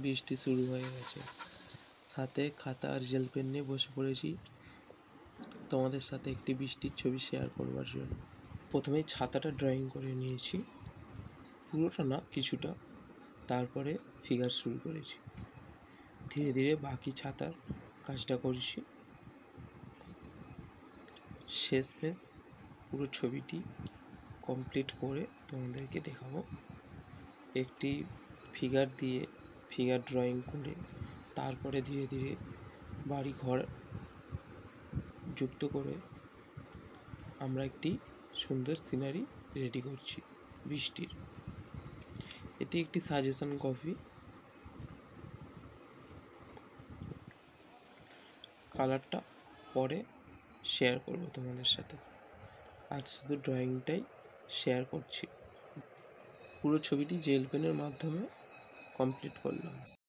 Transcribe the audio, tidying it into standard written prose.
বৃষ্টি শুরু হয়ে গেছে, সাথে খাতা আর জেল পেন নিয়ে বসে পড়েছি তোমাদের সাথে একটি বৃষ্টির ছবি শেয়ার করবার জন্য। প্রথমেই ছাতাটা ড্রয়িং করে নিয়েছি, পুরোটা না কিছুটা, তারপরে ফিগার শুরু করেছি। ধীরে ধীরে বাকি ছাতার কাজটা করছি। শেষমেশ পুরো ছবিটি কমপ্লিট করে তোমাদেরকে দেখাবো। একটি ফিগার দিয়ে ফিগার ড্রয়িং করে তারপরে ধীরে ধীরে বাড়ি ঘর যুক্ত করে আমরা একটি সুন্দর সিনারি রেডি করছি বৃষ্টির। এটি একটি সাজেশন কপি, কালারটা পরে শেয়ার করব তোমাদের সাথে। আজ শুধু ড্রয়িংটাই শেয়ার করছি। পুরো ছবিটি জেল পেনের মাধ্যমে কমপ্লিট করলাম।